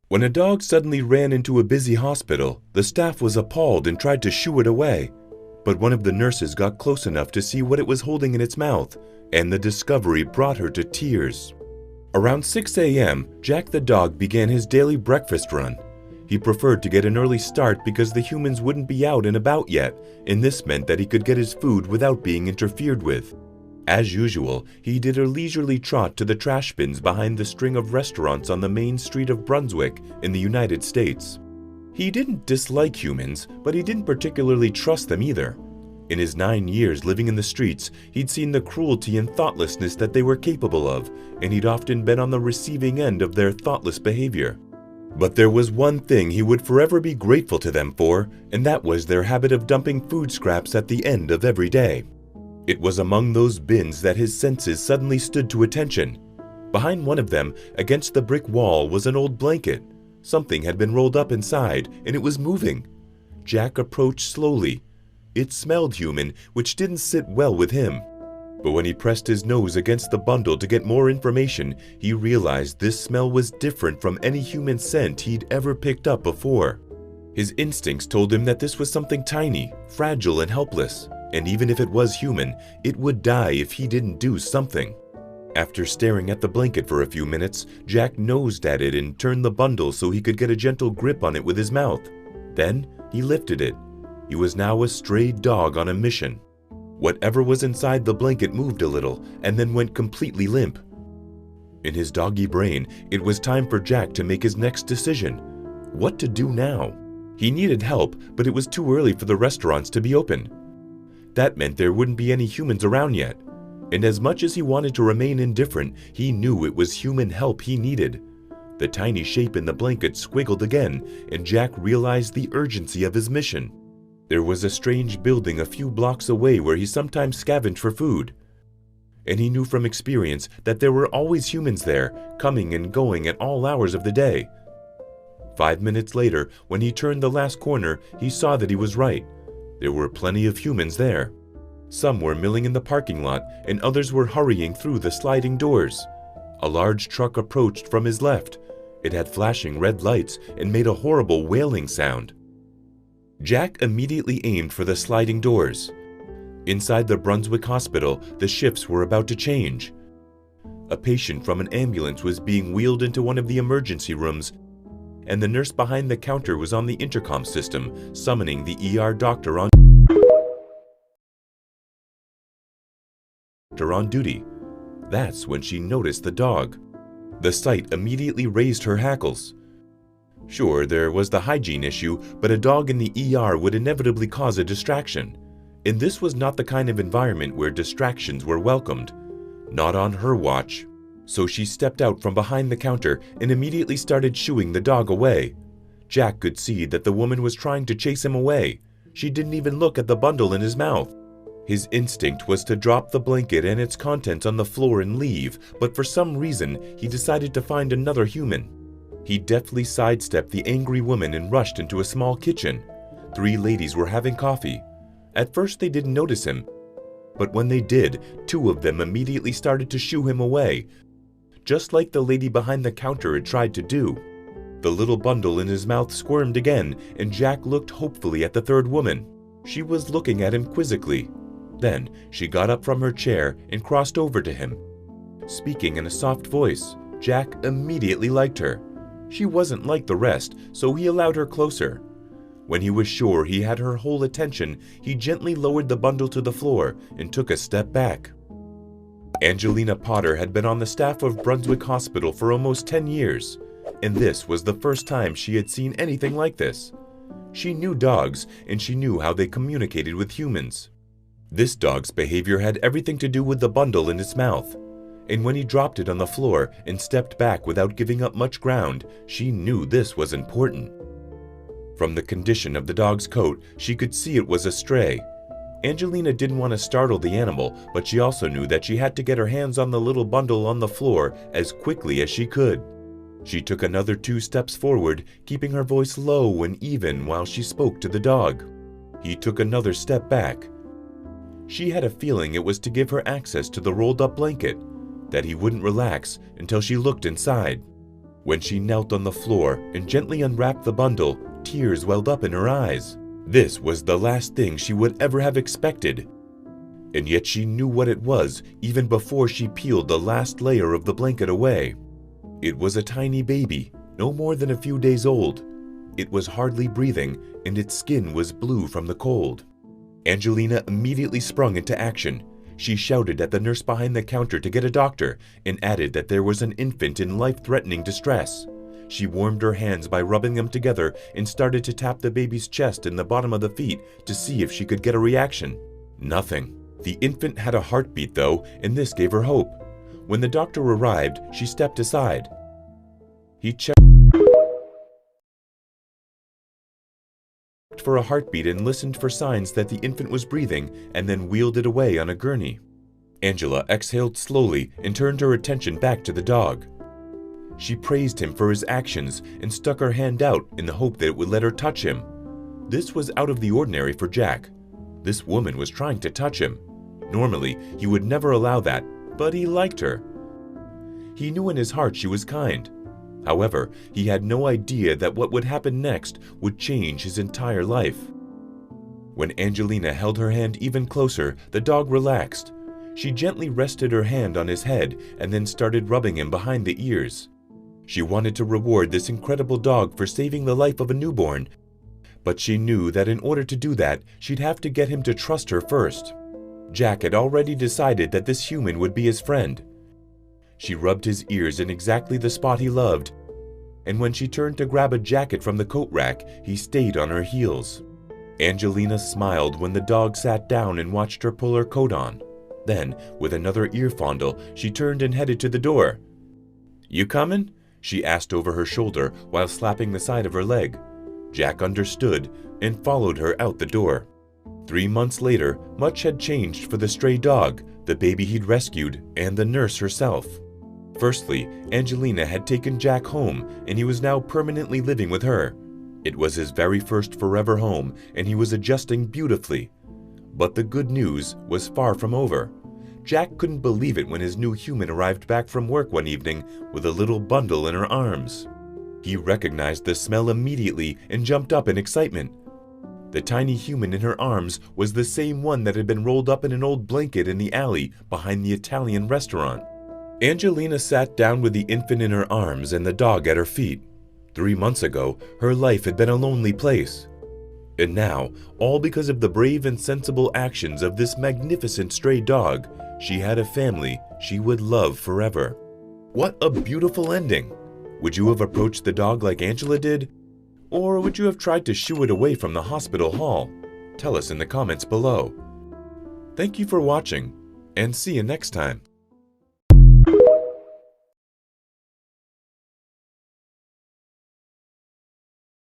When a dog suddenly ran into a busy hospital, the staff was appalled and tried to shoo it away. But one of the nurses got close enough to see what it was holding in its mouth, and the discovery brought her to tears. Around 6 a.m., Jack the dog began his daily breakfast run. He preferred to get an early start because the humans wouldn't be out and about yet, and this meant that he could get his food without being interfered with. As usual, he did a leisurely trot to the trash bins behind the string of restaurants on the main street of Brunswick in the United States. He didn't dislike humans, but he didn't particularly trust them either. In his 9 years living in the streets, he'd seen the cruelty and thoughtlessness that they were capable of, and he'd often been on the receiving end of their thoughtless behavior. But there was one thing he would forever be grateful to them for, and that was their habit of dumping food scraps at the end of every day. It was among those bins that his senses suddenly stood to attention. Behind one of them, against the brick wall, was an old blanket. Something had been rolled up inside, and it was moving. Jack approached slowly. It smelled human, which didn't sit well with him. But when he pressed his nose against the bundle to get more information, he realized this smell was different from any human scent he'd ever picked up before. His instincts told him that this was something tiny, fragile, and helpless. And even if it was human, it would die if he didn't do something. After staring at the blanket for a few minutes, Jack nosed at it and turned the bundle so he could get a gentle grip on it with his mouth. Then he lifted it. He was now a stray dog on a mission. Whatever was inside the blanket moved a little and then went completely limp. In his doggy brain, it was time for Jack to make his next decision. What to do now? He needed help, but it was too early for the restaurants to be open. That meant there wouldn't be any humans around yet. And as much as he wanted to remain indifferent, he knew it was human help he needed. The tiny shape in the blanket squiggled again, and Jack realized the urgency of his mission. There was a strange building a few blocks away where he sometimes scavenged for food. And he knew from experience that there were always humans there, coming and going at all hours of the day. 5 minutes later, when he turned the last corner, he saw that he was right. There were plenty of humans there. Some were milling in the parking lot, and others were hurrying through the sliding doors. A large truck approached from his left. It had flashing red lights and made a horrible wailing sound. Jack immediately aimed for the sliding doors. Inside the Brunswick Hospital, the shifts were about to change. A patient from an ambulance was being wheeled into one of the emergency rooms, and the nurse behind the counter was on the intercom system, summoning the ER doctor on duty. That's when she noticed the dog. The sight immediately raised her hackles. Sure, there was the hygiene issue, but a dog in the ER would inevitably cause a distraction. And this was not the kind of environment where distractions were welcomed. Not on her watch. So she stepped out from behind the counter and immediately started shooing the dog away. Jack could see that the woman was trying to chase him away. She didn't even look at the bundle in his mouth. His instinct was to drop the blanket and its contents on the floor and leave, but for some reason, he decided to find another human. He deftly sidestepped the angry woman and rushed into a small kitchen. 3 ladies were having coffee. At first, they didn't notice him, but when they did, 2 of them immediately started to shoo him away, just like the lady behind the counter had tried to do. The little bundle in his mouth squirmed again, and Jack looked hopefully at the 3rd woman. She was looking at him quizzically. Then she got up from her chair and crossed over to him. Speaking in a soft voice, Jack immediately liked her. She wasn't like the rest, so he allowed her closer. When he was sure he had her whole attention, he gently lowered the bundle to the floor and took a step back. Angelina Potter had been on the staff of Brunswick Hospital for almost 10 years, and this was the first time she had seen anything like this. She knew dogs, and she knew how they communicated with humans. This dog's behavior had everything to do with the bundle in its mouth, and when he dropped it on the floor and stepped back without giving up much ground, she knew this was important. From the condition of the dog's coat, she could see it was a stray. Angelina didn't want to startle the animal, but she also knew that she had to get her hands on the little bundle on the floor as quickly as she could. She took another 2 steps forward, keeping her voice low and even while she spoke to the dog. He took another step back. She had a feeling it was to give her access to the rolled-up blanket, that he wouldn't relax until she looked inside. When she knelt on the floor and gently unwrapped the bundle, tears welled up in her eyes. This was the last thing she would ever have expected. And yet she knew what it was even before she peeled the last layer of the blanket away. It was a tiny baby, no more than a few days old. It was hardly breathing, and its skin was blue from the cold. Angelina immediately sprung into action. She shouted at the nurse behind the counter to get a doctor and added that there was an infant in life-threatening distress. She warmed her hands by rubbing them together and started to tap the baby's chest and the bottom of the feet to see if she could get a reaction. Nothing. The infant had a heartbeat though, and this gave her hope. When the doctor arrived, she stepped aside. He checked for a heartbeat and listened for signs that the infant was breathing, and then wheeled it away on a gurney. Angela exhaled slowly and turned her attention back to the dog. She praised him for his actions and stuck her hand out in the hope that it would let her touch him. This was out of the ordinary for Jack. This woman was trying to touch him. Normally, he would never allow that, but he liked her. He knew in his heart she was kind. However, he had no idea that what would happen next would change his entire life. When Angelina held her hand even closer, the dog relaxed. She gently rested her hand on his head and then started rubbing him behind the ears. She wanted to reward this incredible dog for saving the life of a newborn, but she knew that in order to do that, she'd have to get him to trust her first. Jack had already decided that this human would be his friend. She rubbed his ears in exactly the spot he loved, and when she turned to grab a jacket from the coat rack, he stayed on her heels. Angelina smiled when the dog sat down and watched her pull her coat on. Then, with another ear fondle, she turned and headed to the door. "You comin'?" she asked over her shoulder while slapping the side of her leg. Jack understood and followed her out the door. 3 months later, much had changed for the stray dog, the baby he'd rescued, and the nurse herself. Firstly, Angelina had taken Jack home, and he was now permanently living with her. It was his very first forever home, and he was adjusting beautifully. But the good news was far from over. Jack couldn't believe it when his new human arrived back from work one evening with a little bundle in her arms. He recognized the smell immediately and jumped up in excitement. The tiny human in her arms was the same one that had been rolled up in an old blanket in the alley behind the Italian restaurant. Angelina sat down with the infant in her arms and the dog at her feet. 3 months ago, her life had been a lonely place. And now, all because of the brave and sensible actions of this magnificent stray dog, she had a family she would love forever. What a beautiful ending! Would you have approached the dog like Angela did? Or would you have tried to shoo it away from the hospital hall? Tell us in the comments below. Thank you for watching, and see you next time.